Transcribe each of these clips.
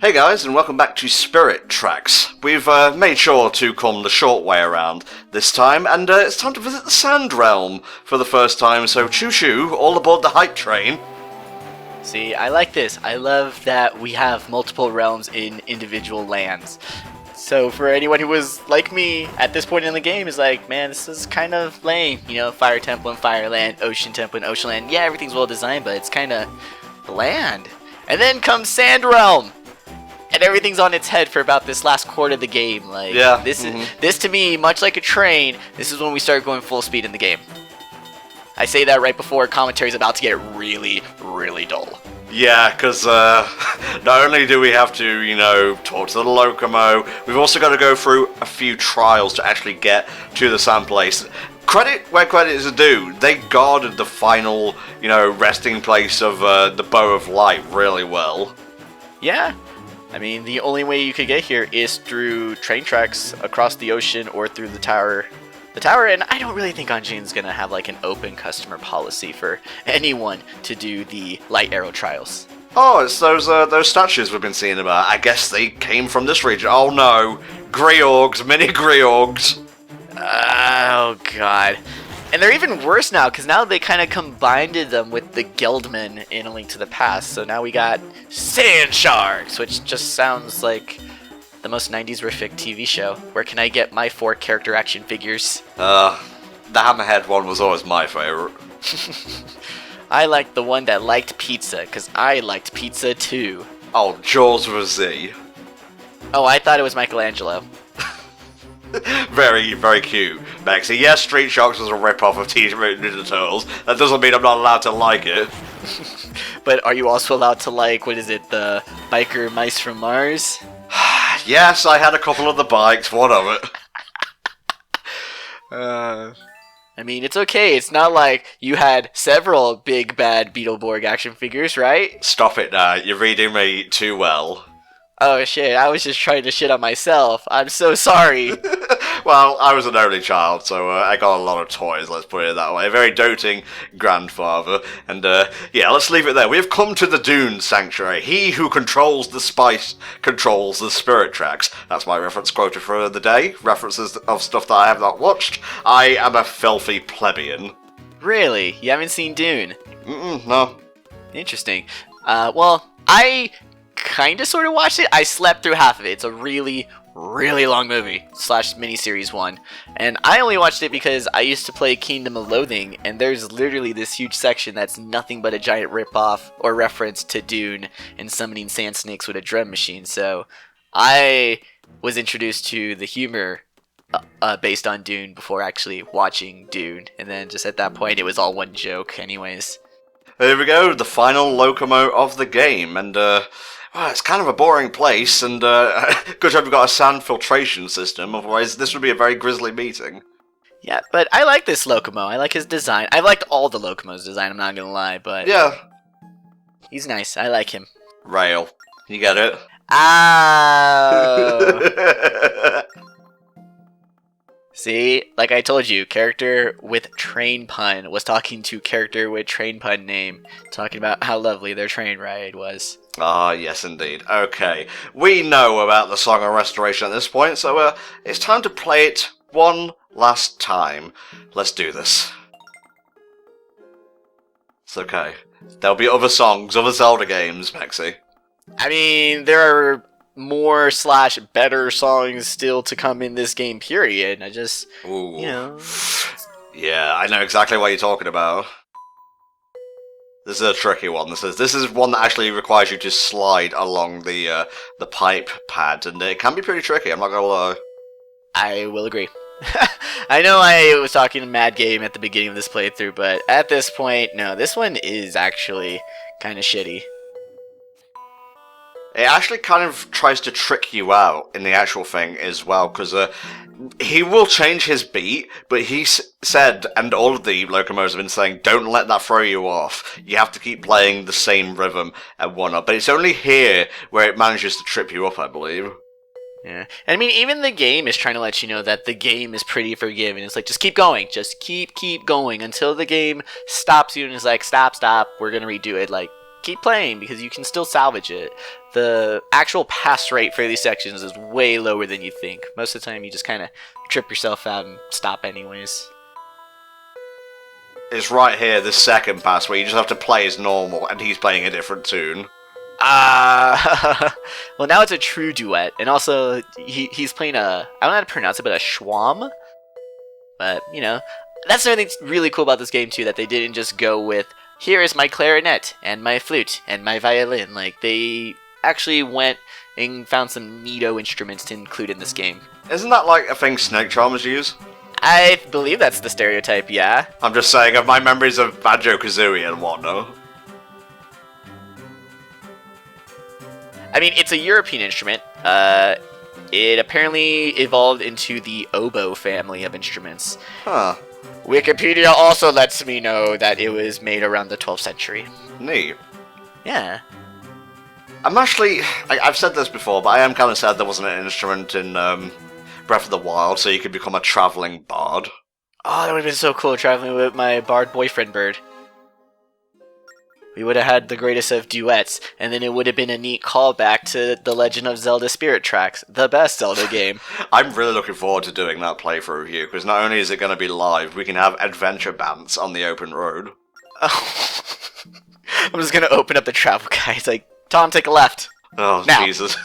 Hey guys, and welcome back to Spirit Tracks. We've made sure to come the short way around this time, and it's time to visit the Sand Realm for the first time, so choo-choo, all aboard the hype train. See, I like this. I love that we have multiple realms in individual lands. So for anyone who was like me at this point in the game is like, man, this is kind of lame. You know, Fire Temple and Fireland, Ocean Temple and Oceanland. Yeah, everything's well designed, but it's kind of bland. And then comes Sand Realm. And everything's on its head for about this last quarter of the game. Like, yeah. This to me, much like a train, this is when we start going full speed in the game. I say that right before commentary's about to get really, really dull. Yeah, because not only do we have to, you know, talk to the Locomo, we've also got to go through a few trials to actually get to the sand place. Credit where credit is due. They guarded the final, you know, resting place of the Bow of Light really well. Yeah. I mean, the only way you could get here is through train tracks across the ocean or through the tower. And I don't really think Anjin's gonna have like an open customer policy for anyone to do the light arrow trials. Oh, it's those statues we've been seeing about. I guess they came from this region. Oh no, Griorgs, mini Griorgs. Oh god. And they're even worse now, because now they kind of combined them with the Geldmen in A Link to the Past. So now we got Sand Sharks, which just sounds like the most 90s-rific TV show. Where can I get my 4 character action figures? The Hammerhead one was always my favorite. I liked the one that liked pizza, because I liked pizza too. Oh, Jaws with a Z. Oh, I thought it was Michelangelo. Very, very cute, Maxie. Yes, Street Sharks was a rip-off of Teenage Mutant Ninja Turtles. That doesn't mean I'm not allowed to like it. But are you also allowed to like, what is it, the biker mice from Mars? Yes, I had a couple of the bikes, one of it. I mean, it's okay. It's not like you had several big bad Beetleborg action figures, right? Stop it now, you're reading me too well. Oh shit, I was just trying to shit on myself. I'm so sorry. Well, I was an only child, so I got a lot of toys, let's put it that way. A very doting grandfather. And yeah, let's leave it there. We have come to the Dune Sanctuary. He who controls the spice controls the Spirit Tracks. That's my reference quota for the day. References of stuff that I have not watched. I am a filthy plebeian. Really? You haven't seen Dune? No. Interesting. Well, I kind of sort of watched it. I slept through half of it. It's a really long movie / miniseries one, and I only watched it because I used to play Kingdom of Loathing, and there's literally this huge section that's nothing but a giant rip-off or reference to Dune and summoning sand snakes with a drum machine. So I was introduced to the humor based on Dune before actually watching Dune, and then just at that point it was all one joke anyways. There we go, the final Locomo of the game, and well, it's kind of a boring place, and good job we've got a sand filtration system, otherwise this would be a very grisly meeting. Yeah, but I like this Locomo. I like his design. I liked all the Locomo's design, I'm not gonna lie, but yeah, he's nice. I like him. Rail. You get it? Ow! See, like I told you, character with train pun was talking to character with train pun name, talking about how lovely their train ride was. Ah, yes indeed. Okay, we know about the Song of Restoration at this point, so it's time to play it one last time. Let's do this. It's okay. There'll be other songs, other Zelda games, Maxie. I mean, there are more / better songs still to come in this game, period. I just, Ooh. you know. Yeah, I know exactly what you're talking about. This is a tricky one. This is one that actually requires you to slide along the pipe pad, and it can be pretty tricky, I'm not gonna lie. I will agree. I know I was talking to Mad Game at the beginning of this playthrough, but at this point, no, this one is actually kind of shitty. It actually kind of tries to trick you out in the actual thing as well, because he will change his beat, but he said, and all of the Locomos have been saying, don't let that throw you off. You have to keep playing the same rhythm and whatnot. But it's only here where it manages to trip you up, I believe. Yeah, and I mean, even the game is trying to let you know that the game is pretty forgiving. It's like, just keep going, just keep going until the game stops you and is like, stop, we're gonna redo it. Like, keep playing because you can still salvage it. The actual pass rate for these sections is way lower than you think. Most of the time you just kind of trip yourself out and stop anyways. It's right here, the second pass, where you just have to play as normal, and he's playing a different tune. Well, now it's a true duet, and also he's playing I don't know how to pronounce it, but a schwam. But, you know, that's something that's really cool about this game, too, that they didn't just go with, here is my clarinet, and my flute, and my violin. Like, they actually went and found some neato instruments to include in this game. Isn't that like a thing snake charmers use? I believe that's the stereotype, yeah. I'm just saying, of my memories of Banjo-Kazooie and whatnot. I mean, it's a European instrument. It apparently evolved into the oboe family of instruments. Huh. Wikipedia also lets me know that it was made around the 12th century. Neat. Yeah. I'm actually... I've said this before, but I am kind of sad there wasn't an instrument in Breath of the Wild, so you could become a traveling bard. Oh, that would have been so cool, traveling with my bard boyfriend bird. We would have had the greatest of duets, and then it would have been a neat callback to The Legend of Zelda Spirit Tracks, the best Zelda game. I'm really looking forward to doing that playthrough with you, because not only is it going to be live, we can have adventure bands on the open road. Oh. I'm just going to open up the travel guide. It's like, Tom, take a left. Oh, now. Jesus.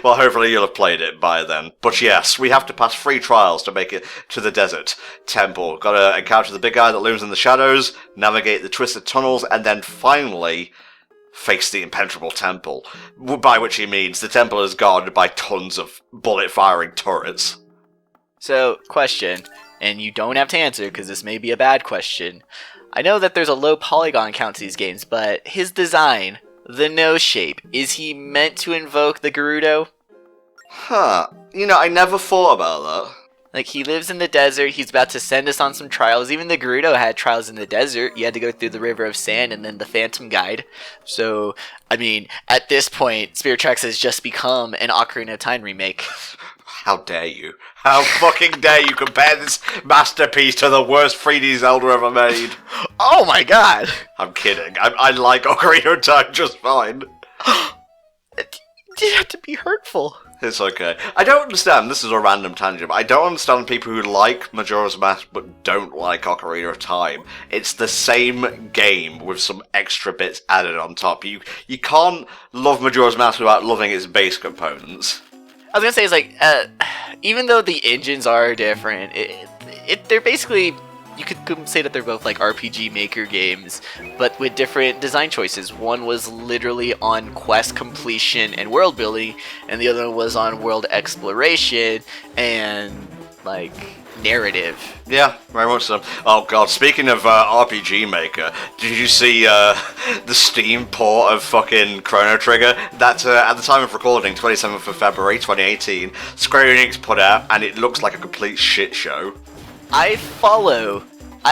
Well, hopefully you'll have played it by then. But yes, we have to pass 3 trials to make it to the desert temple. Gotta encounter the big guy that looms in the shadows, navigate the twisted tunnels, and then finally face the impenetrable temple. By which he means the temple is guarded by tons of bullet-firing turrets. So, question, and you don't have to answer because this may be a bad question. I know that there's a low polygon count to these games, but his design... the nose shape. Is he meant to invoke the Gerudo? Huh. You know, I never thought about that. Like, he lives in the desert, he's about to send us on some trials. Even the Gerudo had trials in the desert. You had to go through the River of Sand and then the Phantom Guide. So, I mean, at this point, Spirit Tracks has just become an Ocarina of Time remake. How dare you? How fucking dare you compare this masterpiece to the worst 3D Zelda ever made? Oh my god! I'm kidding. I like Ocarina of Time just fine. It didn't have to be hurtful. It's okay. I don't understand, this is a random tangent, but I don't understand people who like Majora's Mask but don't like Ocarina of Time. It's the same game with some extra bits added on top. You can't love Majora's Mask without loving its base components. I was gonna say, it's like, even though the engines are different, they're basically, you could say that they're both like RPG Maker games, but with different design choices. One was literally on quest completion and world building, and the other one was on world exploration and, like, narrative. Yeah, very much so. Oh god, speaking of RPG Maker, did you see the Steam port of fucking Chrono Trigger? That, at the time of recording, 27th of February 2018, Square Enix put out, and it looks like a complete shit show. I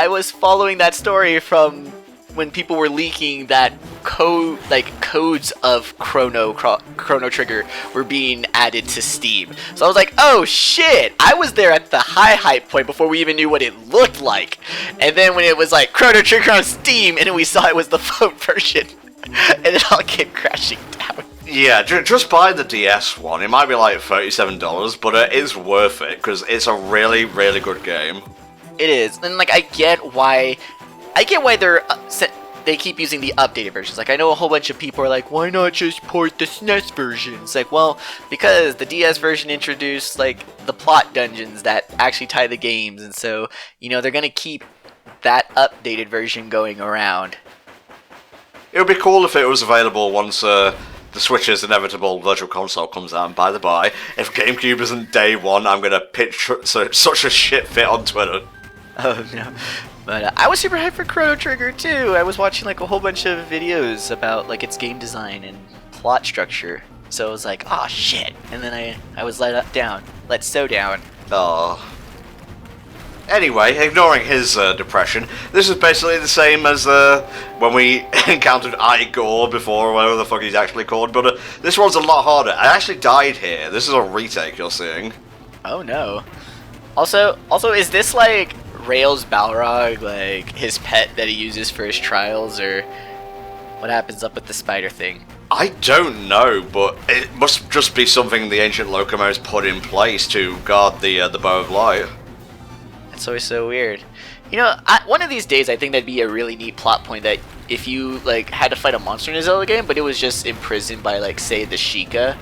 was following that story from when people were leaking that codes of Chrono Trigger were being added to Steam. So I was like, oh shit! I was there at the high hype point before we even knew what it looked like. And then when it was like Chrono Trigger on Steam, and then we saw it was the phone version, and it all came crashing down. Yeah, just buy the DS one. It might be like $37, but it is worth it because it's a really, really good game. It is, and like I get why they keep using the updated versions. Like, I know a whole bunch of people are like, why not just port the SNES version? It's like, well, because the DS version introduced like the plot dungeons that actually tie the games, and so, you know, they're gonna keep that updated version going around. It would be cool if it was available once the Switch's inevitable Virtual Console comes out. And by the by, if GameCube isn't day one, I'm gonna pitch such a shit fit on Twitter. Oh no. But I was super hyped for Chrono Trigger too. I was watching like a whole bunch of videos about like its game design and plot structure. So I was like, oh shit. And then I was let so down. Oh. Anyway, ignoring his depression, this is basically the same as when we encountered Igor before, or whatever the fuck he's actually called, but this one's a lot harder. I actually died here. This is a retake you're seeing. Oh no. Also, is this like Rails Balrog, like his pet that he uses for his trials, or What happens up with the spider thing? I don't know, but it must just be something the ancient Locomos put in place to guard the Bow of Light. That's always so weird. You know, one of these days I think that'd be a really neat plot point that if you like had to fight a monster in a Zelda game, but it was just imprisoned by like say the Sheikah,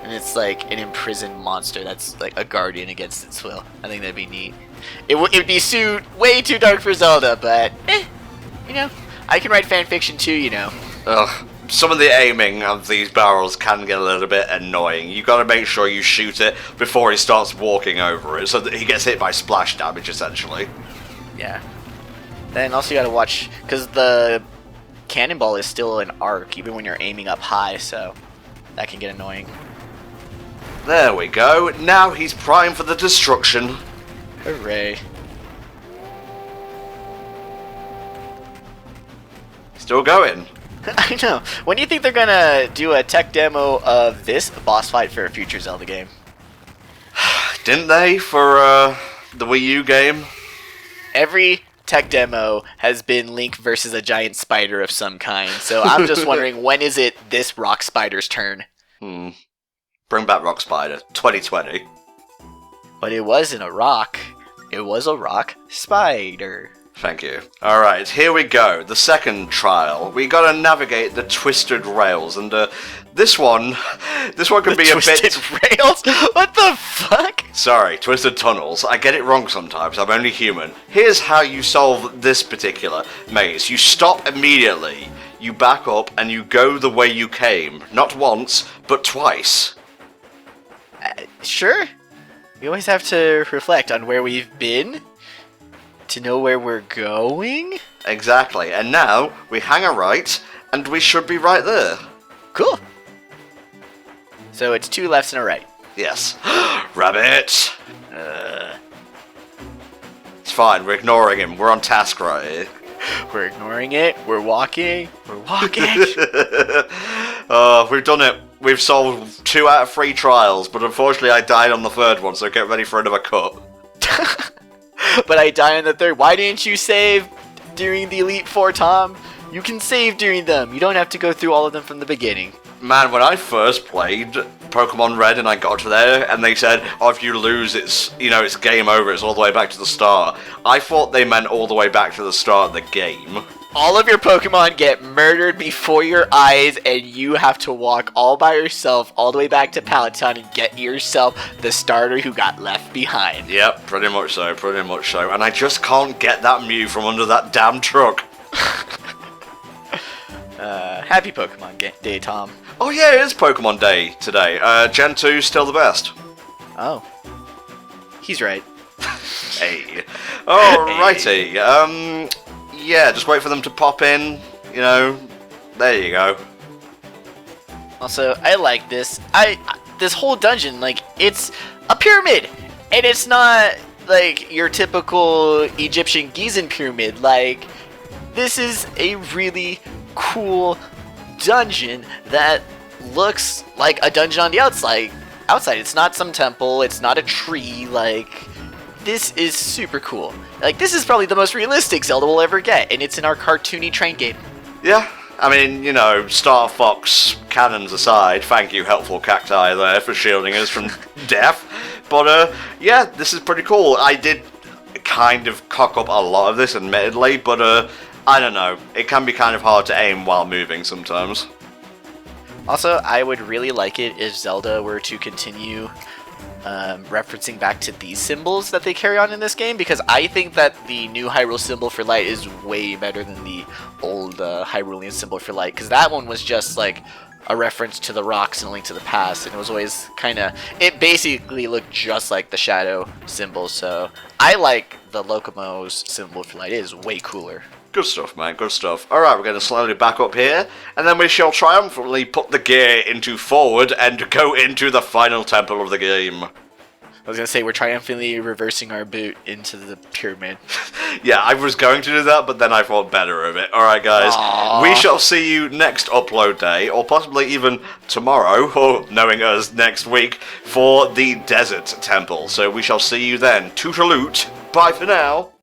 and it's like an imprisoned monster that's like a guardian against its will. I think that'd be neat. It would be way too dark for Zelda, but you know, I can write fan fiction too. You know. Ugh. Some of the aiming of these barrels can get a little bit annoying. You gotta make sure you shoot it before he starts walking over it, so that he gets hit by splash damage, essentially. Yeah. Then also you gotta watch, because the cannonball is still an arc, even when you're aiming up high, so that can get annoying. There we go. Now he's primed for the destruction. Hooray. Still going. I know. When do you think they're gonna do a tech demo of this boss fight for a future Zelda game? Didn't they for the Wii U game? Every tech demo has been Link versus a giant spider of some kind, so I'm just wondering when is it this rock spider's turn? Bring back Rock Spider 2020. But it wasn't a rock. It was a rock spider. Thank you. Alright, here we go. The second trial. We gotta navigate the twisted rails, and this one could be a bit... Twisted rails? What the fuck? Sorry, twisted tunnels. I get it wrong sometimes, I'm only human. Here's how you solve this particular maze. You stop immediately, you back up, and you go the way you came. Not once, but twice. Sure. We always have to reflect on where we've been to know where we're going? Exactly, and now we hang a right, and we should be right there. Cool. So it's 2 lefts and a right. Yes. Rabbit! It's fine, we're ignoring him. We're on task right here. We're ignoring it. We're walking. We're walking. We've done it. We've solved 2 out of 3 trials, but unfortunately I died on the 3rd one, so get ready for another cut. But I died on the 3rd. Why didn't you save during the Elite Four, Tom? You can save during them. You don't have to go through all of them from the beginning. Man, when I first played Pokemon Red and I got to there, and they said, oh, if you lose, it's game over, it's all the way back to the start. I thought they meant all the way back to the start of the game. All of your Pokemon get murdered before your eyes, and you have to walk all by yourself all the way back to Palatine and get yourself the starter who got left behind. Yep, pretty much so. And I just can't get that Mew from under that damn truck. Happy Pokemon Day, Tom. Oh yeah, it is Pokemon Day today. Gen 2 still the best. Oh. He's right. Hey. Alrighty. Hey. Yeah, just wait for them to pop in, there you go. Also, I like this. This whole dungeon, like, it's a pyramid, and it's not, like, your typical Egyptian Gizan pyramid. Like, this is a really cool dungeon that looks like a dungeon on the outside. It's not some temple, it's not a tree, like... This is super cool. Like, this is probably the most realistic Zelda we'll ever get, and it's in our cartoony train game. Yeah, I mean, Star Fox cannons aside, thank you, helpful cacti there, for shielding us from death. But, yeah, this is pretty cool. I did kind of cock up a lot of this, admittedly, but, I don't know. It can be kind of hard to aim while moving sometimes. Also, I would really like it if Zelda were to continue referencing back to these symbols that they carry on in this game, because I think that the new Hyrule symbol for light is way better than the old Hyrulean symbol for light, because that one was just like a reference to the rocks and a link to the past, and it was always it basically looked just like the shadow symbol. So I like the Locomo's symbol for light. It is way cooler. Good stuff, man, good stuff. Alright, we're going to slowly back up here, and then we shall triumphantly put the gear into forward and go into the final temple of the game. I was going to say, we're triumphantly reversing our boot into the pyramid. Yeah, I was going to do that, but then I thought better of it. Alright, guys, Aww. We shall see you next upload day, or possibly even tomorrow, or knowing us next week, for the Desert Temple. So we shall see you then. Tootaloot. Bye for now.